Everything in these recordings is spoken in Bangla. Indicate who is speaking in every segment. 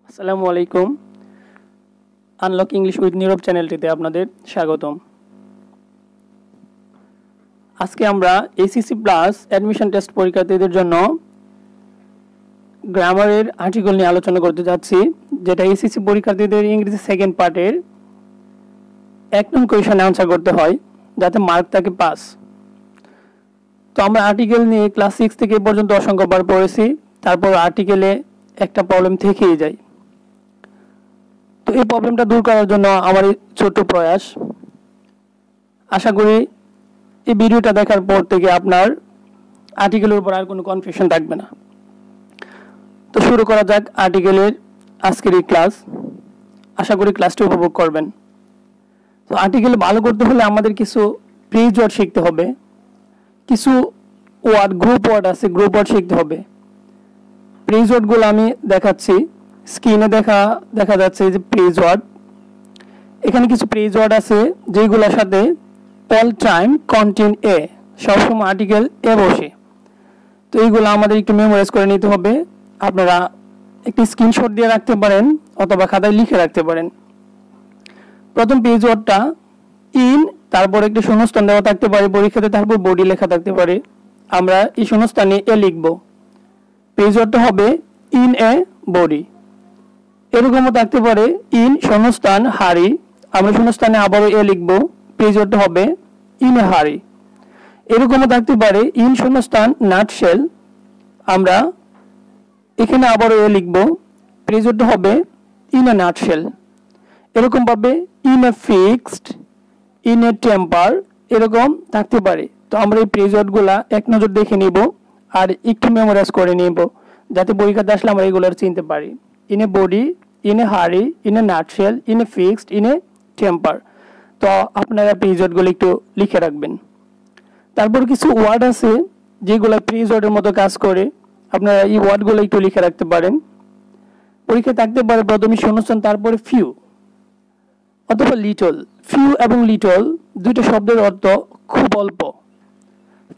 Speaker 1: আসসালামু আলাইকুম। আনলক ইংলিশ উইথ নীরব চ্যানেলটিতে আপনাদের স্বাগতম। আজকে আমরা এসিসি প্লাস অ্যাডমিশন টেস্ট পরীক্ষার্থীদের জন্য গ্রামারের আর্টিকেল নিয়ে আলোচনা করতে যাচ্ছি, যেটা এসিসি পরীক্ষার্থীদের ইংরেজি সেকেন্ড পার্টের 1 নং কোয়েশ্চেনে আনসার করতে হয় যাতে মার্ক থাকে 5। তো আমরা আর্টিকেল নিয়ে ক্লাস 6 থেকে এ পর্যন্ত অসংখ্যবার পড়েছি, তারপর আর্টিকেলে একটা প্রবলেম থেকেই যায়। তো এই প্রবলেমটা দূর করার জন্য আমার এই ছোট্ট প্রয়াস। আশা করি এই ভিডিওটা দেখার পর থেকে আপনার আর্টিকেলের উপর আর কোনো কনফিউশন থাকবে না। তো শুরু করা যাক আর্টিকেলের আজকের এই ক্লাস। আশা করি ক্লাসটি উপভোগ করবেন। তো আর্টিকেল ভালো করতে হলে আমাদের কিছু ফ্রেজ ওয়ার্ড শিখতে হবে, কিছু ওয়ার্ড গ্রুপ ওয়ার্ড আছে, গ্রুপ ওয়ার্ড শিখতে হবে। ফ্রেজ ওয়ার্ডগুলো আমি দেখাচ্ছি, স্ক্রিনে দেখা যাচ্ছে যে ফ্রেজ ওয়ার্ড। এখানে কিছু ফ্রেজ ওয়ার্ড আছে যেগুলোর সাথে অল টাইম কন্টিনিউ এ, সবসময় আর্টিকেল এ বসে। তো এইগুলো আমাদের একটু মেমোরাইজ করে নিতে হবে। আপনারা একটি স্ক্রিনশট দিয়ে রাখতে পারেন অথবা খাতায় লিখে রাখতে পারেন। প্রথম ফ্রেজ ওয়ার্ডটা ইন, তারপর একটি শূন্যস্থান দেওয়া থাকতে পারে পরীক্ষাতে, তারপর বডি লেখা থাকতে পারে। আমরা এই শূন্যস্থানে এ লিখব। ফ্রেজ ওয়ার্ডটা হবে ইন এ বডি। এরকমও থাকতে পারে ইন শূন্যস্থান হাড়ি, আমরা শূন্যস্থানে আবারও এ লিখব। ফ্রেজ ওয়ার্ডটা হবে ইন এ হাড়ি। এরকমও থাকতে পারে ইন শূন্যস্থান নাটশেল, আমরা এখানে আবারও এ লিখব। ফ্রেজ ওয়ার্ডটা হবে ইন এ নাটশেল। এরকম ভাবে in a fixed, in a temper, এরকম থাকতে পারে। তো আমরা এই ফ্রেজ ওয়ার্ডগুলা এক নজর দেখে নিব আর একটু মেমোরাইজ করে নিব, যাতে পরীক্ষাতে আসলে আমরা এগুলো চিনতে পারি। In a body, in a hurry, in a nutshell, in a fixed, in a temper. তো আপনারা ফ্রেজ ওয়ার্ডগুলো একটু লিখে রাখবেন। তারপর কিছু ওয়ার্ড আছে যেগুলো ফ্রেজ ওয়ার্ডের মতো কাজ করে, আপনারা এই ওয়ার্ডগুলো একটু লিখে রাখতে পারেন। পরীক্ষায় থাকতে পারে প্রথমে শূন্যস্থান, তারপরে ফিউ অথবা লিটল। ফিউ এবং লিটল দুইটা শব্দের অর্থ খুব অল্প।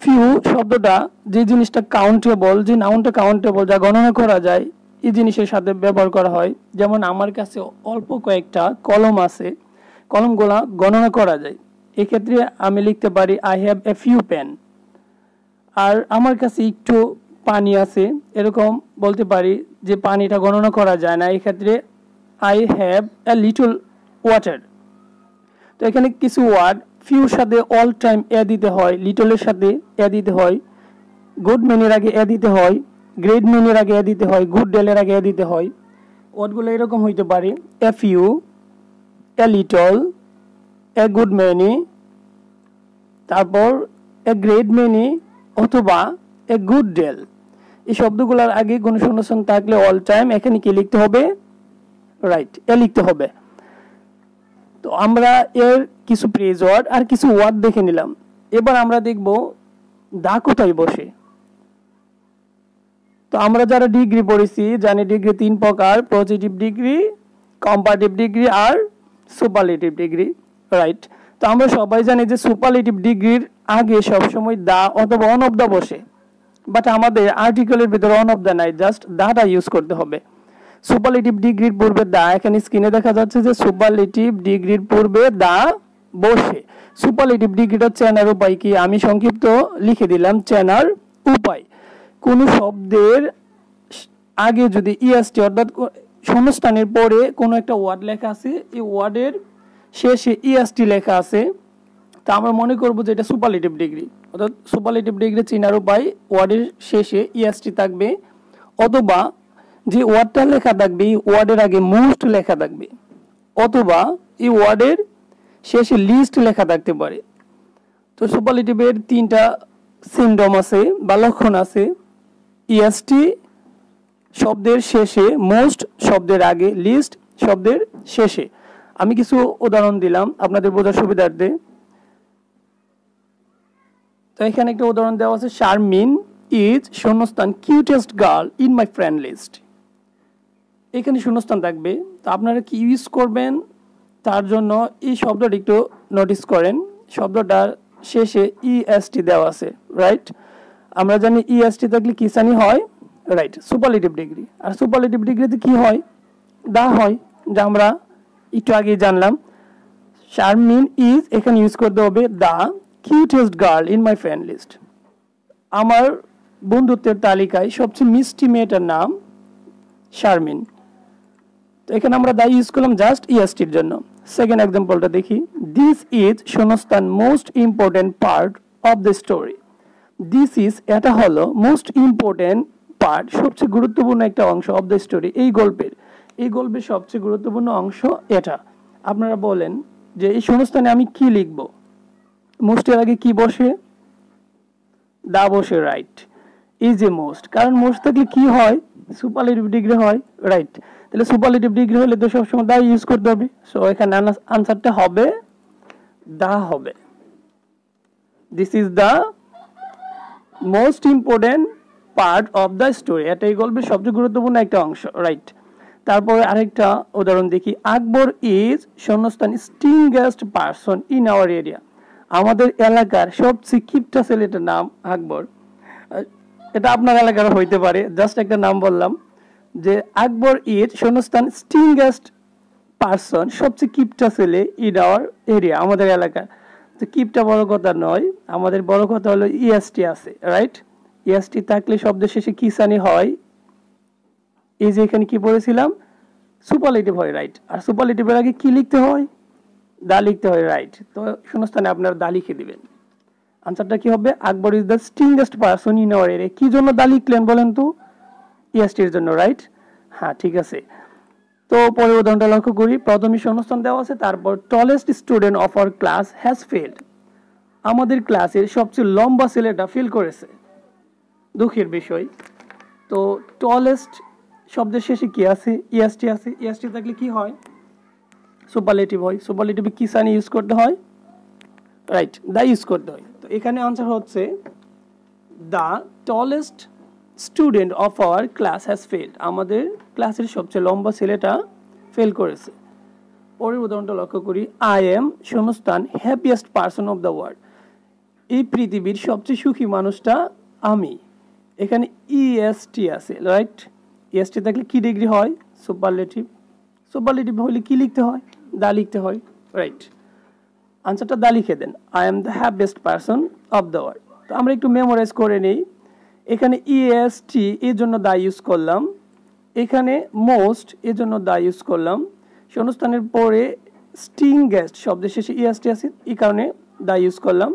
Speaker 1: ফিউ শব্দটা যে জিনিসটা কাউন্টেবল, যে নাউনটা কাউন্টেবল, যা গণনা করা যায়, এই জিনিসের সাথে ব্যবহার করা হয়। যেমন আমার কাছে অল্প কয়েকটা কলম আছে, কলমগুলা গণনা করা যায়। এক্ষেত্রে আমি লিখতে পারি I have a few pen. আর আমার কাছে একটু পানি আছে, এরকম বলতে পারি যে পানিটা গণনা করা যায় না, এক্ষেত্রে I have a little water. তো এখানে কিছু ওয়ার্ড ফিউর সাথে অল টাইম এ দিতে হয়, লিটলের সাথে এ দিতে হয়, গুড ম্যানের আগে এ দিতে হয়, গ্রেট ম্যানের আগে এ দিতে হয়, গুড ডেলের আগে এ দিতে হয়। ওয়ার্ডগুলো এরকম হইতে পারে a few, a little, a good many, তারপর এ গ্রেট ম্যানি অথবা এ গুড ডেল। এই শব্দগুলোর আগে কোনো শূন্যস্থান থাকলে অল টাইম এখানে কি লিখতে হবে? রাইট, এ লিখতে হবে। তো আমরা এর কিছু ফ্রেজ ওয়ার্ড আর কিছু ওয়ার্ড দেখে নিলাম। এবার আমরা দেখব দা কোথায় বসে। তো আমরা যারা ডিগ্রি পড়েছি জানি ডিগ্রি 3 প্রকার, পজিটিভ ডিগ্রি, কম্পারেটিভ ডিগ্রি আর সুপারলেটিভ ডিগ্রি, রাইট। তো আমরা সবাই জানি যে সুপারলেটিভ ডিগ্রির আগে সবসময় দা অথবা অন অফ দা বসে, বাট আমাদের আর্টিকেলের ভিতরে অন অফ দা নাই, জাস্ট দাটা ইউজ করতে হবে। সুপারলেটিভ ডিগ্রির পূর্বে দা, এখানে স্ক্রিনে দেখা যাচ্ছে যে সুপারলেটিভ ডিগ্রির পূর্বে দা বসে। সুপারলেটিভ ডিগ্রিটা চেনার উপায় কি আমি সংক্ষিপ্ত লিখে দিলাম। চেনার উপায়, কোন শব্দের আগে যদি ইএসটি অর্থাৎ শূন্যস্থানের পরে কোনো একটা ওয়ার্ড লেখা আছে, এই ওয়ার্ডের শেষে ইএসটি লেখা আছে, তা আমরা মনে করব যে এটা সুপারলেটিভ ডিগ্রি। অর্থাৎ সুপারলেটিভ ডিগ্রি চেনার উপায় ওয়ার্ডের শেষে ইএসটি থাকবে, অথবা যে ওয়ার্ডটা লেখা থাকবে এই ওয়ার্ডের আগে মোস্ট লেখা থাকবে, অথবা এই ওয়ার্ডের শেষে লিস্ট লেখা থাকতে পারে। তো সুপারলেটিভের 3টা সিনড্রোম আছে বা লক্ষণ আছে। ইএসটি শব্দের শেষে, মোস্ট শব্দের আগে, লিস্ট শব্দের শেষে। আমি কিছু উদাহরণ দিলাম আপনাদের বোঝার সুবিধার্থে। তো এখানে একটা উদাহরণ দেওয়া আছে, শারমিন ইজ শূন্যস্থান cutest girl in my friend list. এখানে শূন্যস্থান থাকবে। তো আপনারা কি ইউজ করবেন তার জন্য এই শব্দটি একটু নোটিস করেন, শব্দটার শেষে ইএসটি দেওয়া আছে, রাইট? আমরা জানি ইএসটি থাকলে কি জানি হয়, রাইট, সুপারলেটিভ ডিগ্রি। আর সুপারলেটিভ ডিগ্রিতে কি হয়, দা হয়, যা আমরা একটু আগেই জানলাম। শারমিন ইজ এখানে ইউজ করতে হবে the cutest girl in my friend list. আমার বন্ধুত্বের তালিকায় সবচেয়ে মিষ্টি মেয়েটার নাম শারমিন। তো এখানে আমরা দা ইউজ করলাম জাস্ট ইএসটির জন্য। সেকেন্ড এক্সাম্পলটা দেখি, দিস ইজ শূন্যস্থান most important part of the story. This is এটা হলো মোস্ট ইম্পর্টেন্ট পার্ট, সবচেয়ে গুরুত্বপূর্ণ একটা অংশ অফ দ্য স্টোরি, এই গল্পের সবচেয়ে গুরুত্বপূর্ণ অংশ এটা। আপনারা বলেন যে এই শূন্যস্থানে আমি কি লিখব, মোস্টের আগে কি বসে, দা বসে, রাইট। ইজ এ মোস্ট, কারণ মোস্ট থাকলে কি হয়, সুপারলেটিভ ডিগ্রি হয়, রাইট। তাহলে সুপারলেটিভ ডিগ্রি হলে তো সবসময় দা ইউজ করতে হবে। সো এখানে আনসারটা হবে দা হবে। This is the most important part of the story, এটা এই গল্পের সবচেয়ে গুরুত্বপূর্ণ একটা অংশ, রাইট। তারপরে আরেকটা উদাহরণ দেখি, আকবর ইজ শূন্যস্থান স্ট্রিংগেস্ট পারসন ইন আওয়ার এরিয়া। আমাদের এলাকার সবচেয়ে কিপটা ছেলেটার নাম আকবর। এটা আপনার এলাকার হইতে পারে, জাস্ট একটা নাম বললাম যে আকবর ইজ শূন্যস্থান স্ট্রিংগেস্ট পারসন, সবচেয়ে কিপটা ছেলে ইন আওয়ার এরিয়া, আমাদের এলাকা। তো কিপটা বড় কথা নয়, আমাদের বড় কথা হলো ইএসটি আছে, রাইট। ইএসটি থাকলে শব্দের শেষে কি সানি হয়, এই যে এখানে কি পড়েছিলাম, সুপারলেটিভ হয়, রাইট। আর সুপারলেটিভের আগে কি লিখতে হয়, দা লিখতে হয়, রাইট। তো শূন্যস্থানে আপনারা দা লিখে দিবেন। আনসারটা কি হবে, Akbar is the strongest person in our area. কি জন্য দা লিখলেন বলেন তো, ইএসটির জন্য, রাইট। হ্যাঁ, ঠিক আছে। তো পরের উদাহরণটা লক্ষ্য করি, প্রথমে শূন্যস্থান দেওয়া আছে, তারপর tallest student of our class has failed. আমাদের ক্লাসের সবচেয়ে লম্বা ছেলেটা ফেল করেছে, দুঃখের বিষয়। তো টলেস্ট শব্দের শেষে কি আছে, ইএসটি আছে। ইএসটি থাকলে কি হয়, সুপারলেটিভ হয়। সুপারলেটিভে কি সানি ইউজ করতে হয়, রাইট, দা ইউজ করতে হয়। তো এখানে আনসার হচ্ছে the tallest student of our class has failed. আমাদের ক্লাসের সবচেয়ে লম্বা ছেলেটা ফেল করেছে। পরের উদাহরণটা লক্ষ্য করি, আই এম শূন্যস্থান happiest person of the world. এই পৃথিবীর সবচেয়ে সুখী মানুষটা আমি। এখানে ইএসটি আছে, রাইট। ইএসটি থাকলে কি ডিগ্রি হয়, সুপারলেটিভ। সুপারলেটিভ হলে কি লিখতে হয়, দা লিখতে হয়, রাইট। আনসারটা দা লিখে দেন, I am the happiest person of the world. তো আমরা একটু মেমোরাইজ করে নেই। এখানে ইএসটি এর জন্য দা ইউজ করলাম, এখানে মোস্ট এর জন্য দা ইউজ করলাম, শূন্যস্থানের পরে স্ট্রিংগেস্ট শব্দের শেষে ইএসটি আছে, এই কারণে দা ইউজ করলাম।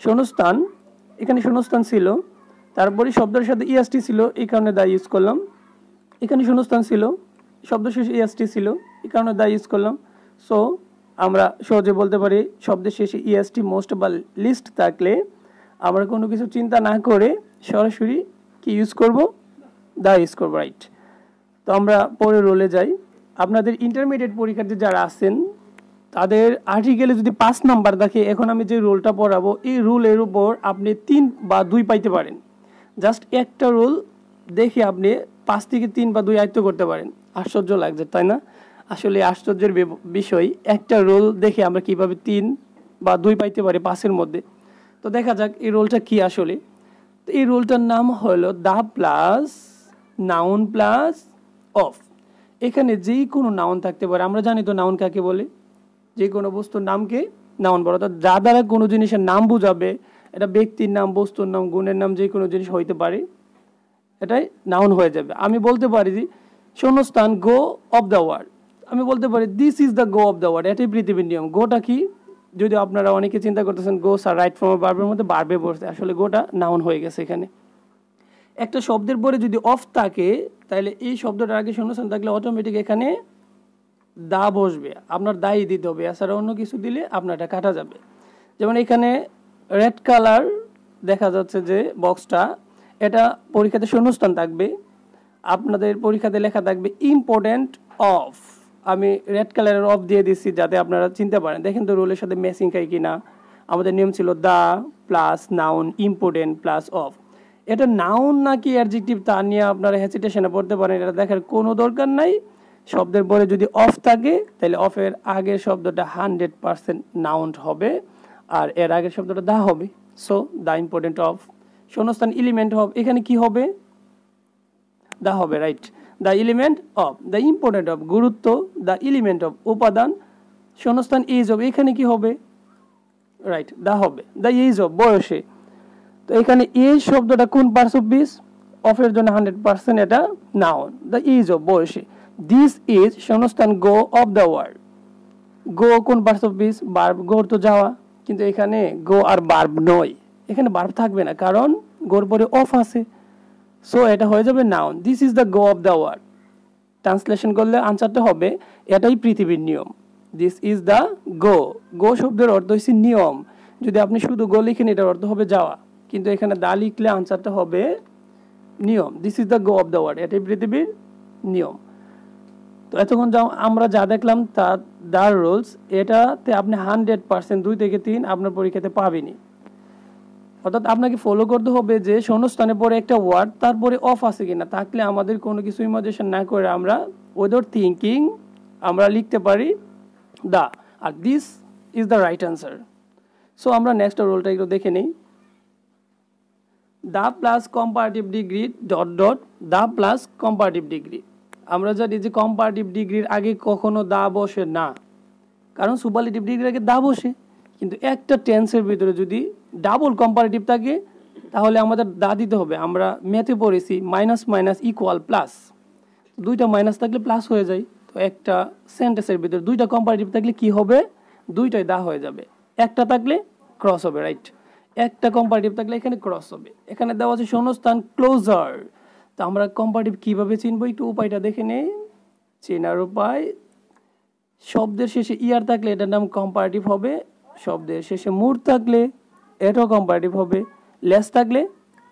Speaker 1: শূন্যস্থান, এখানে শূন্যস্থান ছিল, তারপরে শব্দের সাথে ইএসটি ছিল, এই কারণে দা ইউজ করলাম। এখানে শূন্যস্থান ছিল, শব্দ শেষে ইএসটি ছিল, এই কারণে দা ইউজ করলাম। সো আমরা সহজে বলতে পারি শব্দের শেষে ইএসটি মোস্ট বা লিস্ট থাকলে আমরা কোনো কিছু চিন্তা না করে সরাসরি কি ইউজ করব, দা ইউজ করব, রাইট। তো আমরা পরে রোলে যাই। আপনাদের ইন্টারমিডিয়েট পরীক্ষার্থী যারা আছেন তাদের আর্টিকেলে যদি 5 নাম্বার থাকে, এখন আমি যে রুলটা পড়াবো এই রুলের উপর আপনি 3 বা 2 পাইতে পারেন। জাস্ট একটা রুল দেখে আপনি 5 থেকে 3 বা 2 আয়ত্ত করতে পারেন। আশ্চর্য লাগছে, তাই না? আসলে আশ্চর্যের বিষয়, একটা রুল দেখে আমরা কিভাবে 3 বা 2 পাইতে পারি 5-এর মধ্যে। তো দেখা যাক এই রুলটা কি আসলে। তো এই রুলটার নাম হলো the plus noun plus of. এখানে যেই কোনো নাউন থাকতে পারে, আমরা জানি তো নাউন কাকে বলে, যে কোনো বস্তুর নামকে নাউন বলে। অর্থাৎ যা দ্বারা কোনো জিনিসের নাম বোঝাবে, এটা ব্যক্তির নাম, বস্তুর নাম, গুণের নাম, যে কোনো জিনিস হইতে পারে, এটাই নাউন হয়ে যাবে। আমি বলতে পারি যে শূন্যস্থান গো অফ দ্য ওয়ার্ল্ড, আমি বলতে পারি this is the go of the world. এটাই পৃথিবীর নিয়ম। গোটা কি, যদি আপনারা অনেকে চিন্তা করতেছেন গোস আর রাইট ফর্ম বার্বের মধ্যে বার্বে পড়ছে, আসলে গোটা নাউন হয়ে গেছে। এখানে একটা শব্দের পরে যদি অফ থাকে, তাহলে এই শব্দটার আগে শূন্যস্থান থাকলে অটোমেটিক এখানে দা বসবে, আপনার দাই দিতে হবে, এছাড়া অন্য কিছু দিলে আপনার এটা কাটা যাবে। যেমন এখানে রেড কালার দেখা যাচ্ছে যে বক্সটা, এটা পরীক্ষাতে শূন্যস্থান থাকবে, আপনাদের পরীক্ষাতে লেখা থাকবে ইম্পর্টেন্ট অফ। আমি রেড কালারের অফ দিয়ে দিচ্ছি যাতে আপনারা চিনতে পারেন। দেখেন তো রুলের সাথে ম্যাচিং খাই কিনা। আমাদের নিয়ম ছিল the plus noun important plus of. এটা নাউন নাকি অ্যাডজেক্টিভ তা নিয়ে আপনারা হেসিটেশনে পড়তে পারেন, এটা দেখার কোনো দরকার নাই। শব্দের পরে যদি অফ থাকে তাহলে অফের আগের শব্দটা 100% নাউন হবে আর এর আগের শব্দটা দা হবে। সো দা ইম্পর্টেন্ট অফ, শূন্যস্থান এলিমেন্ট অফ, এখানে কি হবে? দা হবে, right. The element of, the important of গুরুত্ব, দ্য এলিমেন্ট অফ উপাদান, শূন্যস্থান এজ অফ, এখানে কি হবে? রাইট, দা হবে। দ্য এজ অফ বয়সে, তো এখানে এজ শব্দটা কোন পার্টস অফ স্পিচ? অফের জন্য 100% এটা নাউন। দ্য এজ অফ বয়সে, দিস ইজ শূন্যস্থান গো অফ দ্য ওয়ার্ল্ড, গো কোন পার্টস অফ স্পিচ? ভার্ব, গোর তো যাওয়া, কিন্তু এখানে গো আর ভার্ব নয়, এখানে ভার্ব থাকবে না কারণ গোর পরে অফ আছে, সো এটা হয়ে যাবে noun. This is the go of the world, translation করলে আনসারটা হবে এটাই পৃথিবীর নিয়ম। দিস ইজ দ্য গো, গো শব্দের অর্থ হচ্ছে নিয়ম, যদি আপনি শুধু গো লিখেন এটার অর্থ হবে যাওয়া, কিন্তু এখানে দা লিখলে আনসারটা হবে নিয়ম। This is the go of the world, এটাই পৃথিবীর নিয়ম। তো এতক্ষণ আমরা যা দেখলাম তা দা রুলস, এটাতে আপনি 100% 2 থেকে 3 আপনার পরীক্ষাতে পাবেনি। অর্থাৎ আপনাকে ফলো করতে হবে যে শূন্যস্থানের পরে একটা ওয়ার্ড তারপরে অফ আছে কিনা, থাকলে আমাদের কোনো কিছু ইমাজিনেশন না করে আমরা উইদাউট থিঙ্কিং আমরা লিখতে পারি দা, আর this is the right answer. So আমরা নেক্সট রুলটা একটু দেখে নিই। The plus comparative degree dot dot the plus comparative degree, আমরা জানি যে কম্পারেটিভ ডিগ্রির আগে কখনো দা বসে না, কারণ সুপারলেটিভ ডিগ্রির আগে দা বসে, কিন্তু একটা টেন্সের ভিতরে যদি ডাবল কম্পারেটিভ থাকে তাহলে আমাদের দা দিতে হবে। আমরা ম্যাথে পড়েছি মাইনাস মাইনাস ইকুয়াল প্লাস, দুইটা মাইনাস থাকলে প্লাস হয়ে যায়, তো একটা সেন্টেন্সের ভিতরে দুইটা কম্পারেটিভ থাকলে কি হবে? দুইটাই দা হয়ে যাবে, একটা থাকলে ক্রস হবে, রাইট। একটা কম্পারেটিভ থাকলে এখানে ক্রস হবে। এখানে দেওয়া আছে শূন্যস্থান ক্লোজার, তো আমরা কম্পারেটিভ কিভাবে চিনবো একটু উপায়টা দেখে নেই। চেনার উপায়, শব্দের শেষে ইয়ার থাকলে এটার নাম কম্পারেটিভ হবে, শব্দের শেষে মুড থাকলে এটাও কম্পারেটিভ হবে, লেস থাকলে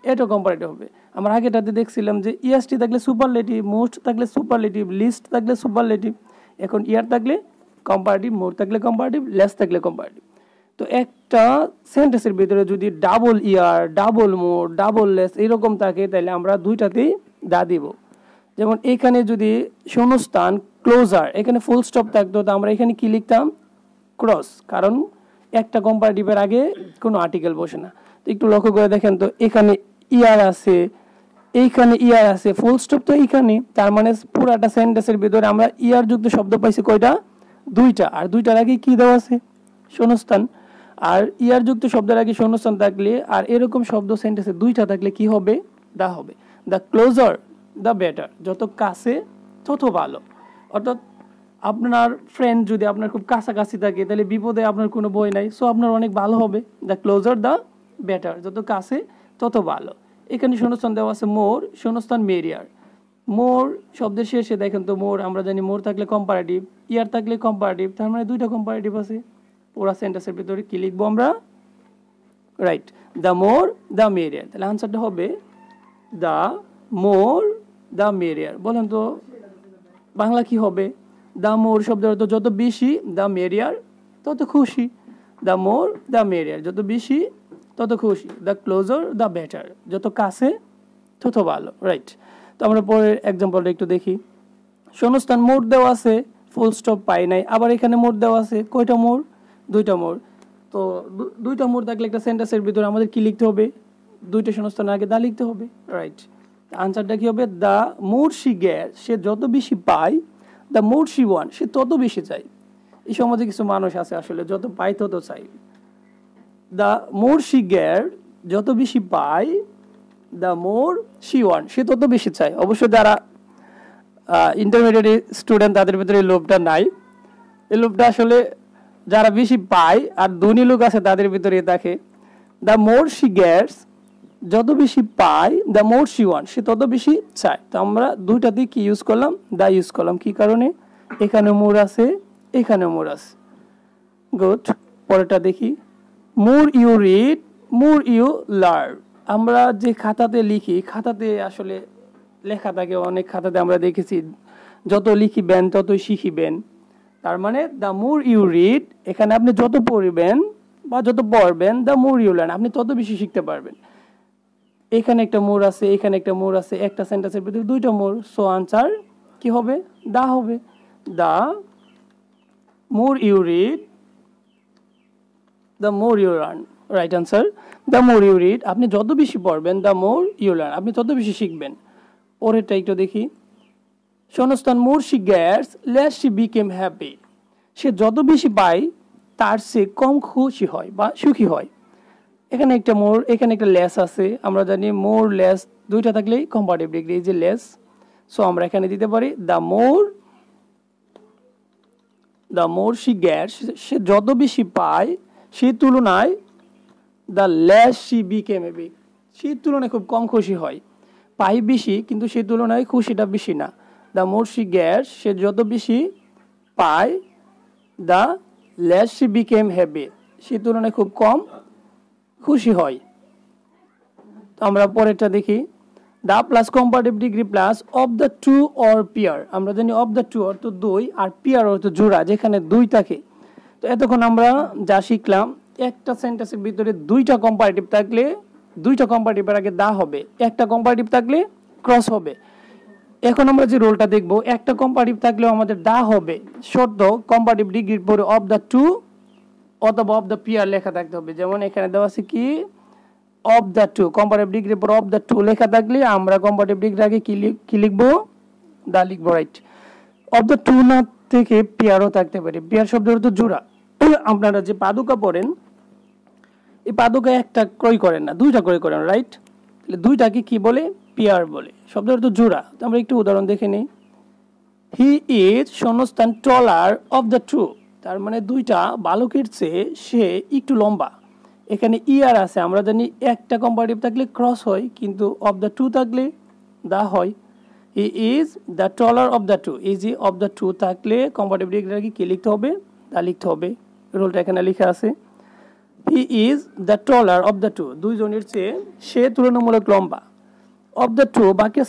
Speaker 1: এটাও কম্পারেটিভ হবে। আমরা আগেটাতে দেখছিলাম যে ইএসটি থাকলে সুপারলেটিভ, মোস্ট থাকলে সুপারলেটিভ, লিস্ট থাকলে সুপারলেটিভ, এখন ইয়ার থাকলে কম্পারেটিভ, মোড থাকলে কম্পারেটিভ, লেস থাকলে কম্পারেটিভ। তো একটা সেন্টেন্সের ভিতরে যদি ডাবল ইয়ার, ডাবল মোড, ডাবল লেস এরকম থাকে তাহলে আমরা দুইটাতেই দা দিব। যেমন এখানে যদি শূন্যস্থান ক্লোজার, এখানে ফুল স্টপ থাকতো, তো আমরা এখানে কি লিখতাম? ক্রস, কারণ একটা কম্পারেটিভের আগে কোনো আর্টিকেল বসে না। তো একটু লক্ষ্য করে দেখেন তো, এখানে ইয়ার আছে, এইখানে ইয়ার আছে, ফুল স্টপ তো এইখানে, তার মানে পুরাটা সেন্টেন্সের ভিতরে আমরা ইয়ার যুক্ত শব্দ পাইছি কয়টা? দুইটা, আর দুইটার আগে কি দেওয়া আছে? শূন্যস্থান। আর ইয়ার যুক্ত শব্দের আগে শূন্যস্থান থাকলে আর এরকম শব্দ সেন্টেন্সে দুইটা থাকলে কি হবে? দা হবে। দ্য ক্লোজার দ্য বেটার, যত কাছে তত ভালো। অর্থাৎ আপনার ফ্রেন্ড যদি আপনার খুব কাছাকাছি থাকে তাহলে বিপদে আপনার কোনো ভয় নাই, সো আপনার অনেক ভালো হবে। দ্য ক্লোজার দ্য বেটার, যত কাছে তত ভালো। এখানে শূন্যস্থান দেওয়া আছে মোর, শূন্যস্থান মেরিয়ার। মোর শব্দের শেষে দেখেন তো, মোর আমরা জানি মোর থাকলে কম্পারেটিভ, ইয়ার থাকলে কম্পারেটিভ, তার মানে দুইটা কম্পারেটিভ আছে। পুরা সেন্টেন্সের ভিতরে কি লিখবো আমরা? Right, the more the merrier, তাহলে আনসারটা হবে দ্য মোর দ্য মেরিয়ার। বলেন তো বাংলা কি হবে? দ্য মোর শব্দের অর্থ যত বেশি, দ্য মেরিয়ার তত খুশি। দ্য মোর দ্য মেরিয়ার, যত বেশি তত খুশি। দ্য ক্লোজার দ্য বেটার, যত কাছে তত ভালো, রাইট। তো আমরা পরের এক্সাম্পলটা একটু দেখি। শূন্যস্থান মোর দেওয়া আছে, ফুল স্টপ পাই নাই, আবার এখানে মোর দেওয়া আছে, কয়টা মোর? দুইটা মোর। তো দুইটা মোর থাকলে একটা সেন্টেন্সের ভিতরে আমাদের কি লিখতে হবে? দুইটা শূন্যস্থানের আগে দা লিখতে হবে, রাইট। আনসারটা কি হবে? দ্য মোর শি গেট, সে যত বেশি পায়, দ্য মোর শি ওয়ান, সে তত বেশি চাই। এই সমাজে কিছু মানুষ আছে আসলে যত পায় তত চাই। দ্য মোর শি গেট, যত বেশি পায়, দ্য মোর শি ওয়ান, সে তত বেশি চায়। অবশ্য যারা ইন্টারমিডিয়েট স্টুডেন্ট তাদের ভিতরে এই লোভটা নাই, এই লোভটা আসলে যারা বেশি পায় আর ধনী লোক আছে তাদের ভিতরে থাকে। দ্য মোর শি গেটস, যত বেশি পায়, দ্য মোর শি ওয়ান, সে তত বেশি চায়। তো আমরা দুইটাতেই কি ইউজ করলাম? দা ইউজ করলাম। কি কারণে? এখানে মোর আছে, এখানে মোর আছে। গুড, পরেরটা দেখি। More you read, more you learn. আমরা যে খাতাতে লিখি, খাতাতে আসলে লেখা থাকে, অনেক খাতাতে আমরা দেখেছি যত লিখিবেন ততই শিখিবেন। তার মানে দ্য মোর ইউ রিড, এখানে আপনি যত পড়বেন বা যত পড়বেন, দ্য মোর ইউ লার্ন, আপনি তত বেশি শিখতে পারবেন। এখানে একটা মোর আছে, এখানে একটা মোর আছে, একটা সেন্টেন্সের ভিতরে দুইটা মোর, সো আনসার কি হবে দা হবে the more you read the more you learn right answer the more you read আপনি যত বেশি পড়বেন দ্য মোর ইউ লার্ন আপনি তত বেশি শিখবেন পরেরটা একটু দেখি শূন্যস্থান more she gets less she became happy সে যত বেশি পায় তার সে কম খুশি হয় বা সুখী হয় এখানে একটা মোর এখানে একটা লেস আছে আমরা জানি মোর লেস দুইটা থাকলেই কম্পারেটিভ ডিগ্রি এই যে লেস সো আমরা এখানে দিতে পারি দ্য মোর শি গেটস সে যত বেশি পায় সেই তুলনায় the less she became happy সেই তুলনায় খুব কম খুশি হয় পাই বেশি কিন্তু সেই তুলনায় খুশিটা বেশি না দ্য মোর শি গেটস সে যত বেশি পায় the less she became happy সেই তুলনায় খুব কম খুশি হয় তো আমরা পরেরটা দেখি the plus comparative degree plus of the two or pair আমরা জানি অফ দ্য টু অর্থ দুই আর পেয়ার অর্থ জোড়া যেখানে দুই থাকে তো এতক্ষণ আমরা যা শিখলাম একটা সেন্টেন্সের ভিতরে দুইটা কম্পারেটিভ থাকলে দুইটা কম্পারেটিভের আগে দা হবে একটা কম্পারেটিভ থাকলে ক্রস হবে এখন আমরা যে রোলটা দেখব একটা কম্পারেটিভ থাকলেও আমাদের দা হবে শর্ত কম্পারেটিভ ডিগ্রির পরে অফ দ্য টু অথবা অফ দ্য পেয়ার লেখা থাকতে হবে যেমন এখানে দেওয়া আছে কি অফ দ্য টু কম্পারেটিভ ডিগ্রির পর অফ দ্য টু লেখা থাকলে আমরা কম্পারেটিভ ডিগ্রি আগে কি লিখবো দা লিখবো রাইট অফ দ্য টু না থেকে পেয়ারও থাকতে পারে পেয়ার শব্দের অর্থ জোড়া আপনারা যে পাদুকা পড়েন এই পাদুকা একটা ক্রয় করেন না দুইটা ক্রয় করেন রাইট তাহলে দুইটাকে কি বলে পেয়ার বলে শব্দের অর্থ জোড়া তো আমরা একটু উদাহরণ দেখে নিই হি ইজ শূন্যস্থান টলার অফ দ্য টু তার মানে দুইটা বালকের চেয়ে সে একটু লম্বা এখানে ইয়ার আছে আমরা জানি একটা কম্পারেটিভ থাকলে ক্রস হয় কিন্তু অফ দ্য টু থাকলে দা হয় he is the taller of the two এই যে অফ দ্য টু থাকলে কম্পারেটিভ ডিগ্রি কি লিখতে হবে দা লিখতে হবে রোলটা এখানে লেখা আছে he is the taller of the two দুইজনের চেয়ে সে তুলনামূলক লম্বা অফ দ্য টু বাকি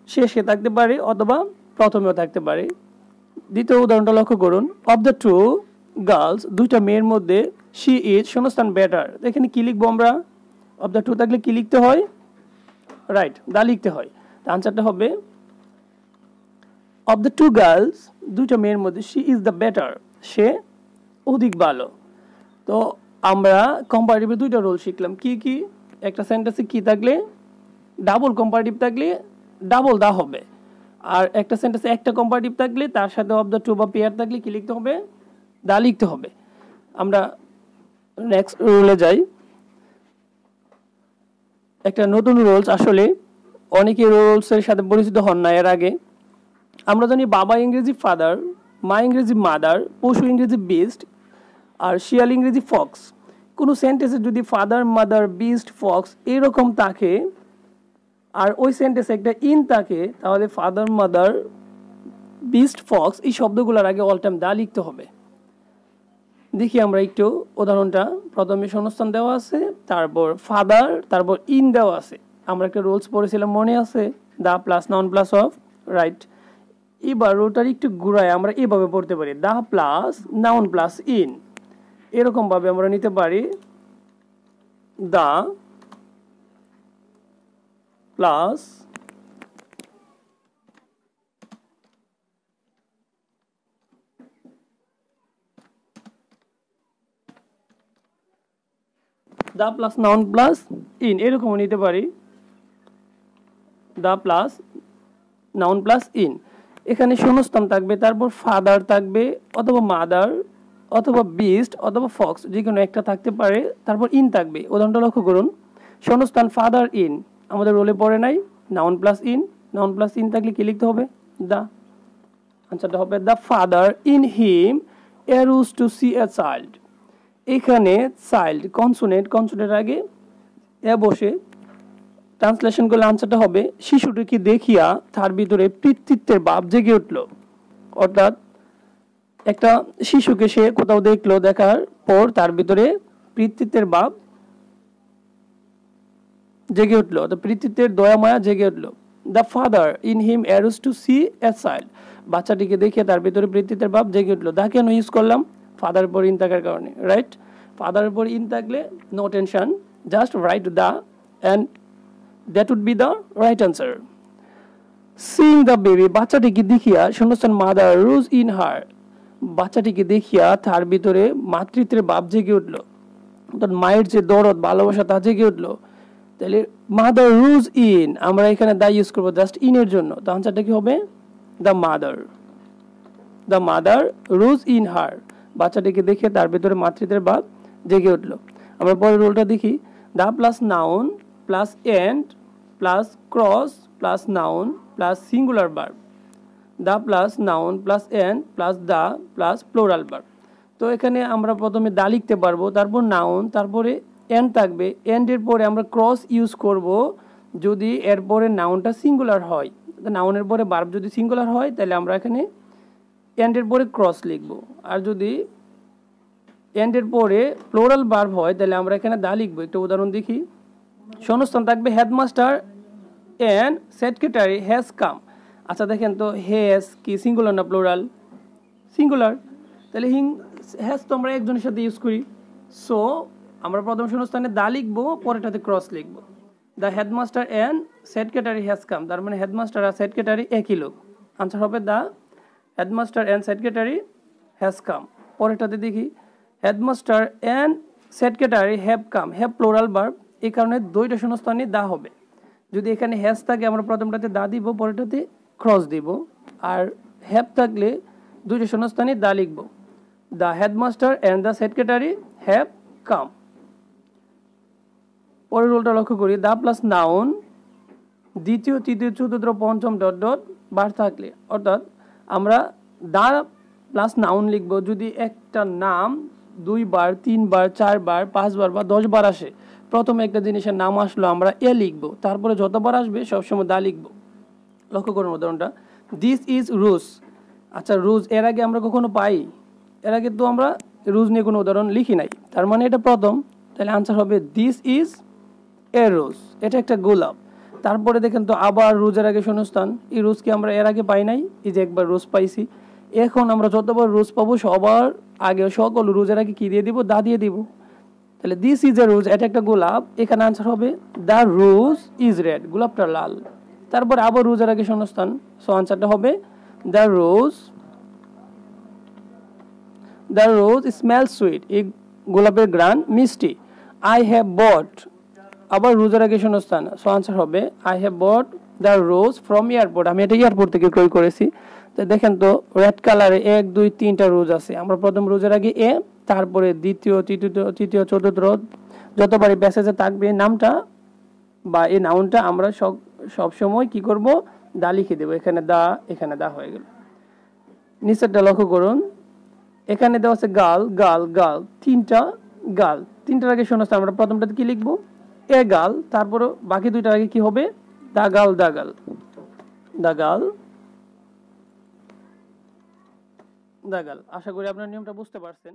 Speaker 1: সে থাকতে পারে অথবা প্রথমেও থাকতে পারে দ্বিতীয় উদাহরণটা লক্ষ্য করুন অফ দ্য টু গার্লস দুইটা মেয়ের মধ্যে শি ইজ শূন্যস্থান বেটার এখানে কি লিখবো আমরা অফ দ্য টু থাকলে কি লিখতে হয় রাইট দা লিখতে হয় আনসারটা হবে অফ দ্য টু গার্লস দুইটা মেয়ের মধ্যে শি ইজ দ্য বেটার সে অধিক ভালো তো আমরা কম্পারেটিভে দুইটা রোল শিখলাম কি কি একটা সেন্টেন্সে কি থাকলে ডাবল কম্পারেটিভ থাকলে ডাবল দা হবে আর একটা সেন্টেন্সে একটা কম্পারেটিভ থাকলে তার সাথে অফ দ্য টু বা পেয়ার থাকলে কি লিখতে হবে দা লিখতে হবে আমরা নেক্সট রুলে যাই একটা নতুন রুলস আসলে অনেকে রুলসের সাথে পরিচিত হন না এর আগে আমরা জানি বাবা ইংরেজি ফাদার মা ইংরেজি মাদার পশু ইংরেজি বিস্ট আর শিয়াল ইংরেজি ফক্স কোনো সেন্টেন্সে যদি ফাদার মাদার বিস্ট ফক্স এরকম থাকে আর ওই সেন্টেন্সে একটা ইন থাকে তাহলে ফাদার মাদার বিস্ট ফক্স এই শব্দগুলোর আগে অল টাইম দা লিখতে হবে দেখি আমরা একটু উদাহরণটা প্রথমে শূন্যস্থান দেওয়া আছে তারপর ফাদার তারপর ইন দেওয়া আছে আমরা একটা রুলস পড়েছিলাম মনে আছে the plus noun plus of right এবার ওটার একটু ঘুরায় আমরা এভাবে পড়তে পারি the plus noun plus in এরকম ভাবে আমরা নিতে পারি the plus the plus noun plus in এরকম নিতে পারি the plus noun plus in এখানে শূন্যস্থান থাকবে তারপর ফাদার থাকবে অথবা মাদার অথবা বিস্ট অথবা ফক্স যে কোনো একটা থাকতে পারে তারপর ইন থাকবে উদাহরণটা লক্ষ্য করুন শূন্যস্থান ফাদার ইন আমাদের রোলে পড়ে নাই নাউন প্লাস ইন থাকলে কি লিখতে হবে দা আনসারটা হবে the father in him arose to see a child এখানে চাইল্ড কনসোনেন্ট আগে এ বসে ট্রান্সলেশন করলে আনসারটা হবে শিশুটিকে দেখিয়া তার ভিতরে পিতৃত্বের ভাব জেগে উঠল অর্থাৎ একটা শিশুকে সে কোথাও দেখলো দেখার পর তার ভিতরে পিতৃত্বের ভাব জেগে উঠল অর্থাৎ পিতৃত্বের দয়া মায়া জেগে উঠল the father in him arose to see a child বাচ্চাটিকে দেখে তার ভিতরে পিতৃত্বের ভাব জেগে উঠল দা কেন ইউজ করলাম ফাদার পর ইন থাকার কারণে রাইট ফাদারের পর ইন থাকলে no tension just write the and that would be the right answer seeing the baby, বাচ্চাটিকে দেখিয়া, শূন্যস্থান মাদার রোজ ইন হার, বাচ্চাটিকে দেখিয়া তার ভিতরে মাতৃত্বের ভাব জেগে উঠলো, অর্থাৎ মায়ের যে দরদ ভালোবাসা তা জেগে উঠলো। তাহলে মাদার রোজ ইন, আমরা এখানে দা ইউজ করবো জাস্ট ইন এর জন্য, তো আনসারটা কি হবে the mother. The mother rose in her, বাচ্চাটিকে দেখে তার ভিতরে মাতৃত্বের ভাব জেগে উঠলো। আমরা পরের রুলটা দেখি, the plus noun plus and plus cross plus noun plus singular verb, the plus noun plus and plus the plus plural verb. তো এখানে আমরা প্রথমে দা লিখতে পারবো, তারপর নাউন, তারপরে এন্ড থাকবে, এন্ড এর পরে আমরা ক্রস ইউজ করব যদি এর পরে নাউনটা সিঙ্গুলার হয়, নাউনের পরে ভার্ব যদি সিঙ্গুলার হয় তাহলে আমরা এখানে এন্ড এর পরে ক্রস লিখবো, আর যদি এন্ড এর পরে প্লোরাল ভার্ব হয় তাহলে আমরা এখানে দা লিখবো। একটা উদাহরণ দেখি, শূন্যস্থান থাকবে headmaster and secretary has come. আচ্ছা দেখেন তো হ্যাজ কি সিঙ্গুলার না প্লোরাল? সিঙ্গুলার, তাহলে হ্যাজ তো আমরা একজনের সাথে ইউজ করি, সো আমরা প্রথম শূন্যস্থানে দা লিখবো, পরেরটাতে ক্রস লিখবো। The headmaster and secretary has come, তার মানে হেডমাস্টার আর সেক্রেটারি একই লোক, আনসার হবে the headmaster and secretary has come. পরেরটাতে দেখি, headmaster and secretary have come, have plural verb, এই কারণে দুইটা শূন্যস্থানে দা হবে। যদি এখানে হ্যাজ থাকে আমরা প্রথমটাতে দা দিব, পরেরটাতে ক্রস দিব, আর হ্যাভ থাকলে দুইটা শূন্যস্থানে দা লিখব। The headmaster and the secretary have come. পরের রুলটা লক্ষ্য করি, দা প্লাস নাউন দ্বিতীয় তৃতীয় চতুর্থ পঞ্চম ডট ডট বার থাকলে, অর্থাৎ আমরা দা প্লাস নাউন লিখবো যদি একটা নাম 2 বার 3 বার 4 বার 5 বার বা 10 বার আসে। প্রথমে একটা জিনিসের নাম আসলো আমরা এ লিখবো, তারপরে যতবার আসবে সবসময় দা লিখবো। লক্ষ্য করুন উদাহরণটা, দিস ইজ রোজ। আচ্ছা রোজ এর আগে আমরা কখনো পাই? এর আগে তো আমরা রোজ নিয়ে কোনো উদাহরণ লিখি নাই, তার মানে এটা প্রথম, তাহলে আনসার হবে দিস ইজ এ রোজ, এটা একটা গোলাপ। তারপরে দেখেন তো আবার রোজের আগে শূন্যস্থান, এই রোজকে আমরা এর আগে পাই নাই, এই যে একবার রোজ পাইছি, এখন আমরা যতবার রোজ পাবো সবার আগে সকল রোজের আগে কি দিয়ে দিব? দা দিয়ে দিব। তাহলে দিস ইজ এ রোজ, এটা একটা গোলাপ, এখানে আনসার হবে দ্য রোজ ইজ রেড, গোলাপটা লাল। তারপর আবার রোজের আগে শূন্যস্থান, সো আনসারটা হবে দ্য রোজ স্মেল সুইট, এই গোলাপের গ্রান মিষ্টি। আই হ্যাভ বট, আবার রোজের আগে শূন্যস্থান, সো আনসার হবে I have bought the rose from airport, আমি এটা এয়ারপোর্ট থেকে ক্রয় করেছি। তো দেখেন তো রেড কালারে 1 2 3টা রোজ আছে, আমরা প্রথম রোজের আগে এ, তারপরে দ্বিতীয় তৃতীয় চতুর্থ রোজ যতবারই প্যাসেজে থাকবে নামটা বা এই নাউনটা আমরা সব সময় কি করব? দা লিখে দেব, এখানে দা হয়ে গেল। নিচেরটা লক্ষ্য করুন, এখানে দেওয়া আছে গার্ল গার্ল গার্ল, তিনটার আগে শূন্যস্থান, আমরা প্রথমটাতে কি লিখবো? এ গার্ল, তারপরে বাকি দুইটার আগে কি হবে? দা গার্ল। আশা করি আপনার নিয়মটা বুঝতে পারছেন।